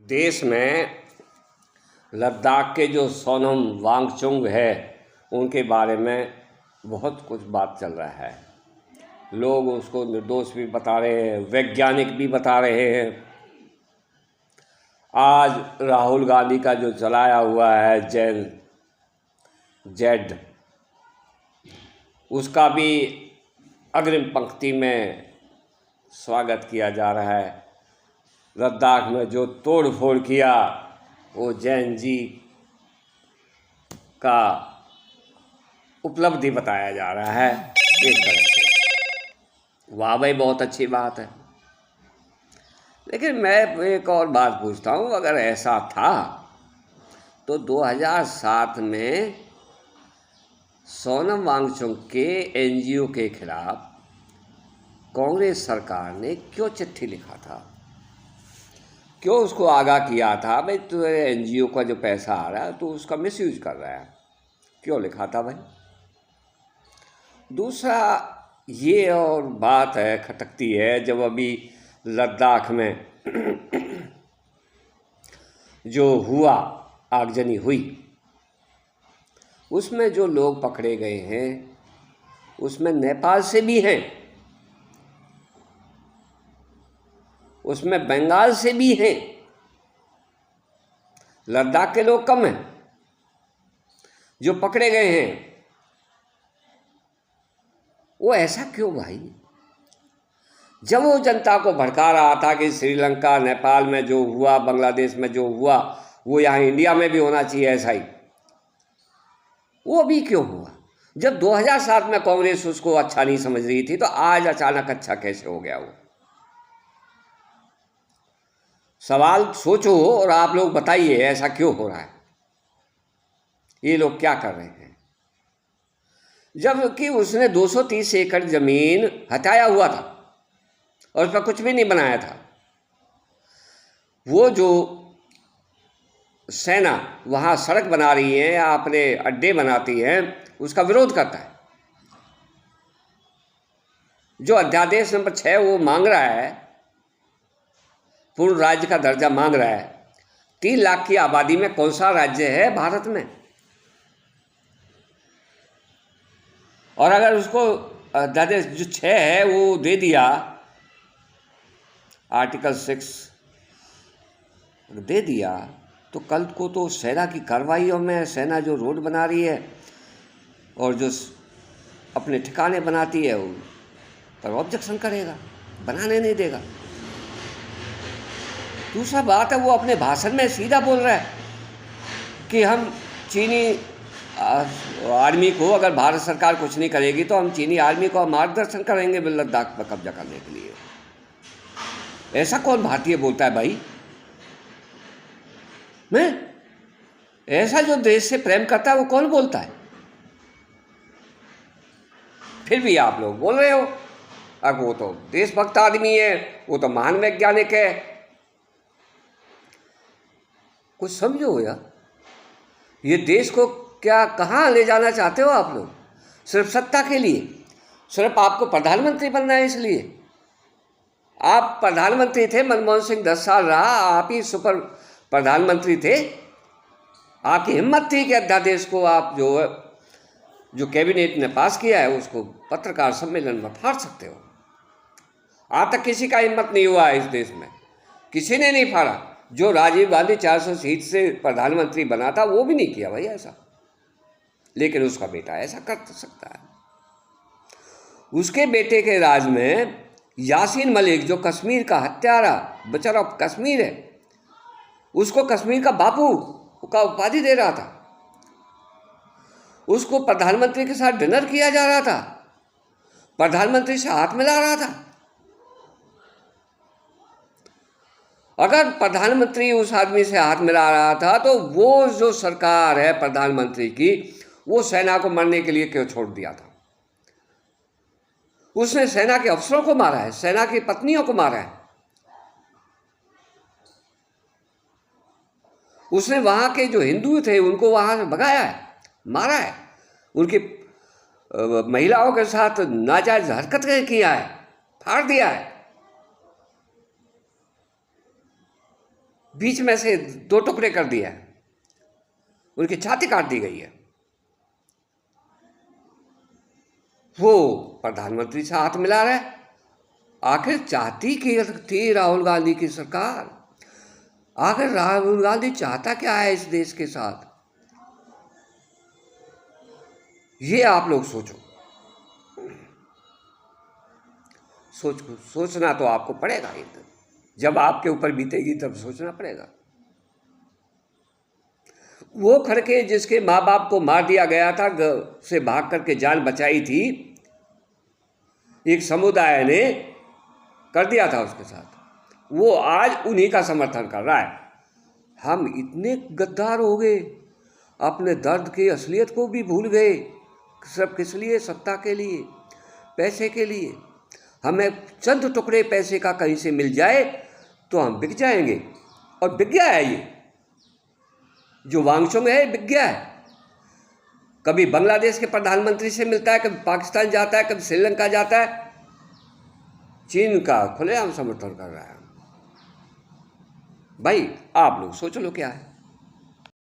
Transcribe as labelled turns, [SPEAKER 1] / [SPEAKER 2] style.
[SPEAKER 1] देश में लद्दाख के जो सोनम वांगचुक है उनके बारे में बहुत कुछ बात चल रहा है। लोग उसको निर्दोष भी बता रहे हैं, वैज्ञानिक भी बता रहे हैं। आज राहुल गांधी का जो चलाया हुआ है जेड, उसका भी अग्रिम पंक्ति में स्वागत किया जा रहा है। लद्दाख में जो तोड़ फोड़ किया वो जैन जी का उपलब्धि बताया जा रहा है। एक तरह से वाह भाई, बहुत अच्छी बात है। लेकिन मैं एक और बात पूछता हूँ, अगर ऐसा था तो 2007 में सोनम वांगचुक के एनजीओ के खिलाफ कांग्रेस सरकार ने क्यों चिट्ठी लिखा था? क्यों उसको आगाह किया था भाई तुम्हारे एनजीओ का जो पैसा आ रहा है तो उसका मिसयूज कर रहा है? क्यों लिखा था भाई? दूसरा ये और बात है, खटकती है, जब अभी लद्दाख में जो हुआ, आगजनी हुई, उसमें जो लोग पकड़े गए हैं उसमें नेपाल से भी हैं, उसमें बंगाल से भी हैं। लद्दाख के लोग कम हैं जो पकड़े गए हैं। वो ऐसा क्यों भाई? जब वो जनता को भड़का रहा था कि श्रीलंका, नेपाल में जो हुआ, बांग्लादेश में जो हुआ, वो यहाँ इंडिया में भी होना चाहिए ऐसा ही, वो भी क्यों हुआ? जब 2007 में कांग्रेस उसको अच्छा नहीं समझ रही थी तो आज अचानक अच्छा कैसे हो गया? वो सवाल सोचो और आप लोग बताइए, ऐसा क्यों हो रहा है? ये लोग क्या कर रहे हैं? जबकि उसने 230 एकड़ जमीन हटाया हुआ था और उस पर कुछ भी नहीं बनाया था। वो जो सेना वहाँ सड़क बना रही है या अपने अड्डे बनाती है, उसका विरोध करता है। जो अध्यादेश नंबर 6 वो मांग रहा है, पूर्ण राज्य का दर्जा मांग रहा है। 3 लाख की आबादी में कौन सा राज्य है भारत में? और अगर उसको अध्यादेश जो 6 है वो दे दिया, आर्टिकल 6 दे दिया, तो कल को तो सेना की कार्रवाइयों में सेना जो रोड बना रही है और जो अपने ठिकाने बनाती है, वो पर ऑब्जेक्शन करेगा, बनाने नहीं देगा। दूसरा बात है, वो अपने भाषण में सीधा बोल रहा है कि हम चीनी आर्मी को, अगर भारत सरकार कुछ नहीं करेगी तो हम चीनी आर्मी को मार्गदर्शन करेंगे लद्दाख पर कब्जा करने के लिए। ऐसा कौन भारतीय बोलता है भाई? मैं ऐसा जो देश से प्रेम करता है वो कौन बोलता है? फिर भी आप लोग बोल रहे हो अब वो तो देशभक्त आदमी है, वो तो महान वैज्ञानिक है। कुछ समझो यार, ये देश को क्या कहाँ ले जाना चाहते हो आप लोग? सिर्फ सत्ता के लिए? सिर्फ आपको प्रधानमंत्री बनना है इसलिए? आप प्रधानमंत्री थे, मनमोहन सिंह 10 साल रहा, आप ही सुपर प्रधानमंत्री थे। आपकी हिम्मत थी कि अध्यादेश को आप जो कैबिनेट ने पास किया है उसको पत्रकार सम्मेलन में फाड़ सकते हो। आज तक किसी का हिम्मत नहीं हुआ है इस देश में, किसी ने नहीं फाड़ा। जो राजीव गांधी 400 सीट से प्रधानमंत्री बना था वो भी नहीं किया भाई ऐसा, लेकिन उसका बेटा ऐसा कर सकता है। उसके बेटे के राज में यासीन मलिक, जो कश्मीर का हत्यारा, बेचारा कश्मीर है, उसको कश्मीर का बापू का उपाधि दे रहा था। उसको प्रधानमंत्री के साथ डिनर किया जा रहा था, प्रधानमंत्री से हाथ मिला रहा था। अगर प्रधानमंत्री उस आदमी से हाथ मिला रहा था तो वो जो सरकार है प्रधानमंत्री की, वो सेना को मरने के लिए क्यों छोड़ दिया था? उसने सेना के अफसरों को मारा है, सेना की पत्नियों को मारा है। उसने वहां के जो हिंदू थे उनको वहां से भगाया है, मारा है, उनकी महिलाओं के साथ नाजायज हरकतें किया है, फाड़ दिया है। बीच में से दो टुकड़े कर दिया है, उनकी छाती काट दी गई है। वो प्रधानमंत्री से हाथ मिला रहे। आखिर चाहती की थी राहुल गांधी की सरकार? आखिर राहुल गांधी चाहता क्या है इस देश के साथ? ये आप लोग सोचो। सोचना तो आपको पड़ेगा एकदम, जब आपके ऊपर बीतेगी तब सोचना पड़ेगा। वो खड़के जिसके माँ बाप को मार दिया गया था, से भाग करके जान बचाई थी, एक समुदाय ने कर दिया था उसके साथ, वो आज उन्हीं का समर्थन कर रहा है। हम इतने गद्दार हो गए, अपने दर्द की असलियत को भी भूल गए। सब किस लिए? सत्ता के लिए, पैसे के लिए। हमें चंद टुकड़े पैसे का कहीं से मिल जाए तो हम बिक जाएंगे। और बिक गया है ये जो वांगचुंग है, बिक गया है। कभी बांग्लादेश के प्रधानमंत्री से मिलता है, कभी पाकिस्तान जाता है, कभी श्रीलंका जाता है। चीन का खुलेआम समर्थन कर रहा है। भाई आप लोग सोच लो क्या है।